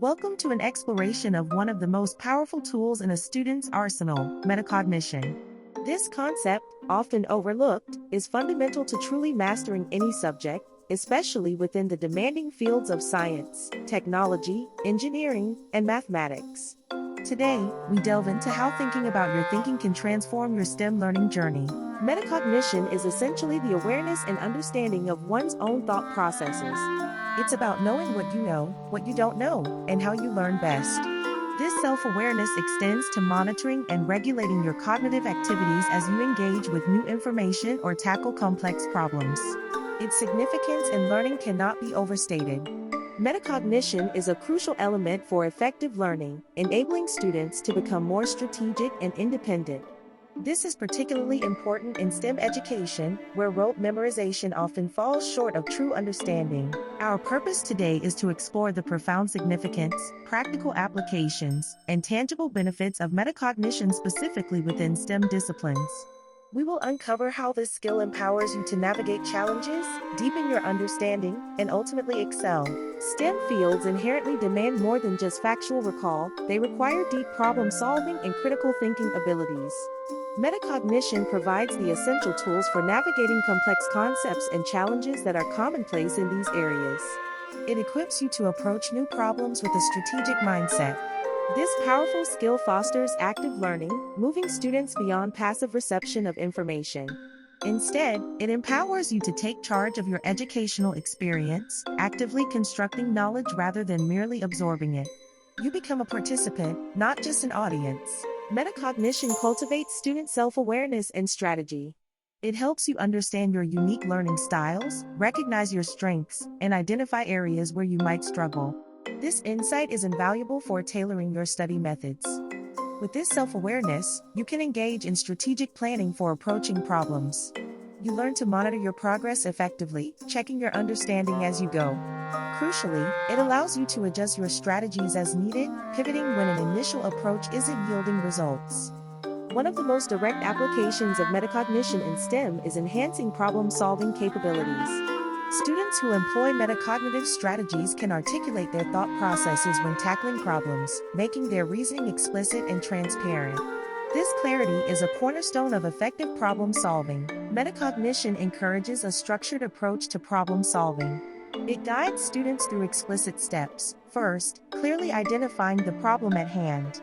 Welcome to an exploration of one of the most powerful tools in a student's arsenal, metacognition. This concept, often overlooked, is fundamental to truly mastering any subject, especially within the demanding fields of science, technology, engineering, and mathematics. Today, we delve into how thinking about your thinking can transform your STEM learning journey. Metacognition is essentially the awareness and understanding of one's own thought processes. It's about knowing what you don't know, and how you learn best. This self-awareness extends to monitoring and regulating your cognitive activities as you engage with new information or tackle complex problems. Its significance in learning cannot be overstated. Metacognition is a crucial element for effective learning, enabling students to become more strategic and independent. This is particularly important in STEM education, where rote memorization often falls short of true understanding. Our purpose today is to explore the profound significance, practical applications, and tangible benefits of metacognition specifically within STEM disciplines. We will uncover how this skill empowers you to navigate challenges, deepen your understanding, and ultimately excel. STEM fields inherently demand more than just factual recall, they require deep problem-solving and critical thinking abilities. Metacognition provides the essential tools for navigating complex concepts and challenges that are commonplace in these areas. It equips you to approach new problems with a strategic mindset. This powerful skill fosters active learning, moving students beyond passive reception of information. Instead, it empowers you to take charge of your educational experience, actively constructing knowledge rather than merely absorbing it. You become a participant, not just an audience. Metacognition cultivates student self-awareness and strategy. It helps you understand your unique learning styles, recognize your strengths, and identify areas where you might struggle. This insight is invaluable for tailoring your study methods. With this self-awareness, you can engage in strategic planning for approaching problems. You learn to monitor your progress effectively, checking your understanding as you go. Crucially, it allows you to adjust your strategies as needed, pivoting when an initial approach isn't yielding results. One of the most direct applications of metacognition in STEM is enhancing problem-solving capabilities. Students who employ metacognitive strategies can articulate their thought processes when tackling problems, making their reasoning explicit and transparent. This clarity is a cornerstone of effective problem solving. Metacognition encourages a structured approach to problem solving. It guides students through explicit steps. First, clearly identifying the problem at hand.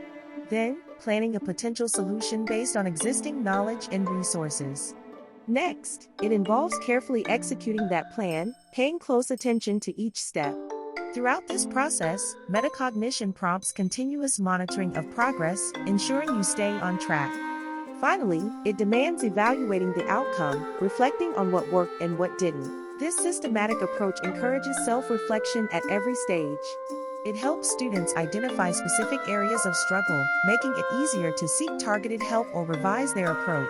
Then, planning a potential solution based on existing knowledge and resources. Next, it involves carefully executing that plan, paying close attention to each step. Throughout this process, metacognition prompts continuous monitoring of progress, ensuring you stay on track. Finally, it demands evaluating the outcome, reflecting on what worked and what didn't. This systematic approach encourages self-reflection at every stage. It helps students identify specific areas of struggle, making it easier to seek targeted help or revise their approach.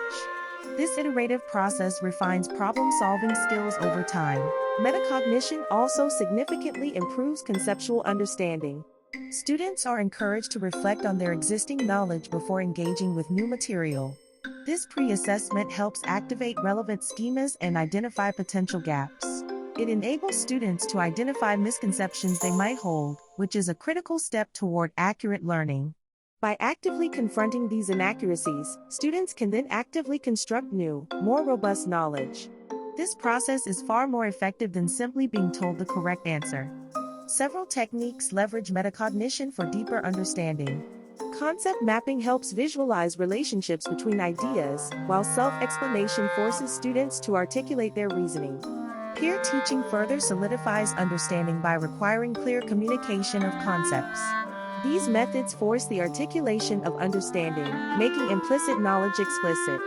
This iterative process refines problem-solving skills over time. Metacognition also significantly improves conceptual understanding. Students are encouraged to reflect on their existing knowledge before engaging with new material. This pre-assessment helps activate relevant schemas and identify potential gaps. It enables students to identify misconceptions they might hold, which is a critical step toward accurate learning. By actively confronting these inaccuracies, students can then actively construct new, more robust knowledge. This process is far more effective than simply being told the correct answer. Several techniques leverage metacognition for deeper understanding. Concept mapping helps visualize relationships between ideas, while self-explanation forces students to articulate their reasoning. Peer teaching further solidifies understanding by requiring clear communication of concepts. These methods force the articulation of understanding, making implicit knowledge explicit.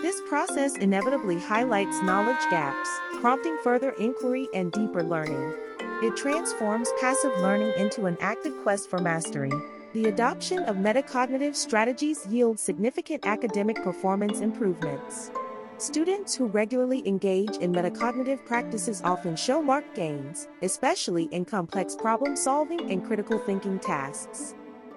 This process inevitably highlights knowledge gaps, prompting further inquiry and deeper learning. It transforms passive learning into an active quest for mastery. The adoption of metacognitive strategies yields significant academic performance improvements. Students who regularly engage in metacognitive practices often show marked gains, especially in complex problem-solving and critical thinking tasks.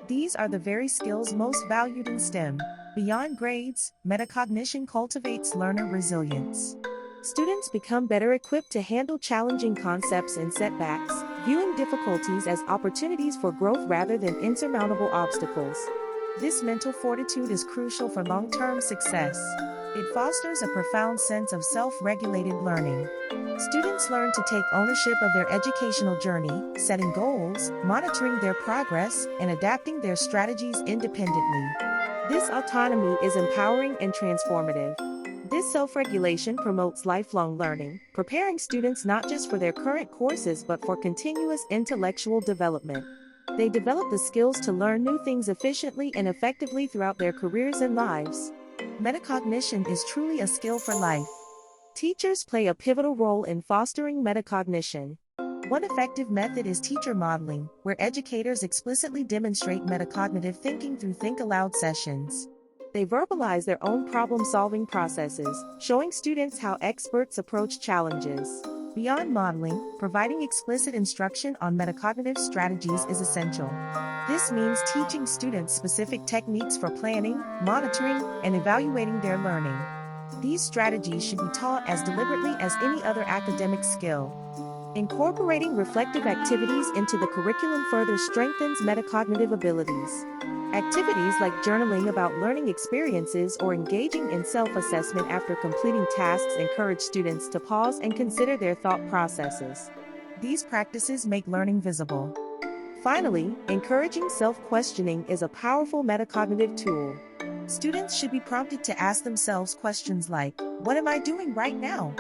These are the very skills most valued in STEM. Beyond grades, metacognition cultivates learner resilience. Students become better equipped to handle challenging concepts and setbacks, viewing difficulties as opportunities for growth rather than insurmountable obstacles. This mental fortitude is crucial for long-term success. It fosters a profound sense of self-regulated learning. Students learn to take ownership of their educational journey, setting goals, monitoring their progress, and adapting their strategies independently. This autonomy is empowering and transformative. This self-regulation promotes lifelong learning, preparing students not just for their current courses but for continuous intellectual development. They develop the skills to learn new things efficiently and effectively throughout their careers and lives. Metacognition is truly a skill for life. Teachers play a pivotal role in fostering metacognition. One effective method is teacher modeling, where educators explicitly demonstrate metacognitive thinking through think-aloud sessions. They verbalize their own problem-solving processes, showing students how experts approach challenges. Beyond modeling, providing explicit instruction on metacognitive strategies is essential. This means teaching students specific techniques for planning, monitoring, and evaluating their learning. These strategies should be taught as deliberately as any other academic skill. Incorporating reflective activities into the curriculum further strengthens metacognitive abilities. Activities like journaling about learning experiences or engaging in self-assessment after completing tasks encourage students to pause and consider their thought processes. These practices make learning visible. Finally, encouraging self-questioning is a powerful metacognitive tool. Students should be prompted to ask themselves questions like, "What am I doing right now?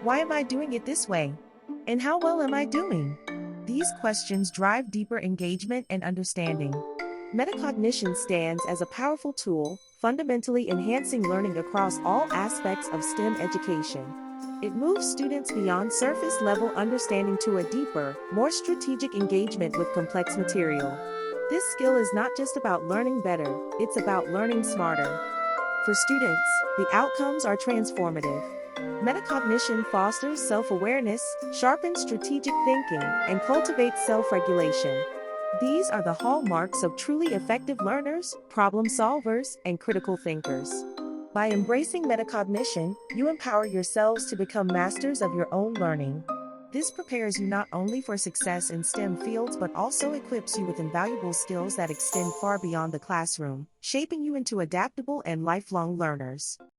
Why am I doing it this way? And how well am I doing?" These questions drive deeper engagement and understanding. Metacognition stands as a powerful tool, fundamentally enhancing learning across all aspects of STEM education. It moves students beyond surface-level understanding to a deeper, more strategic engagement with complex material. This skill is not just about learning better, it's about learning smarter. For students, the outcomes are transformative. Metacognition fosters self-awareness, sharpens strategic thinking, and cultivates self-regulation. These are the hallmarks of truly effective learners, problem solvers, and critical thinkers. By embracing metacognition, you empower yourselves to become masters of your own learning. This prepares you not only for success in STEM fields but also equips you with invaluable skills that extend far beyond the classroom, shaping you into adaptable and lifelong learners.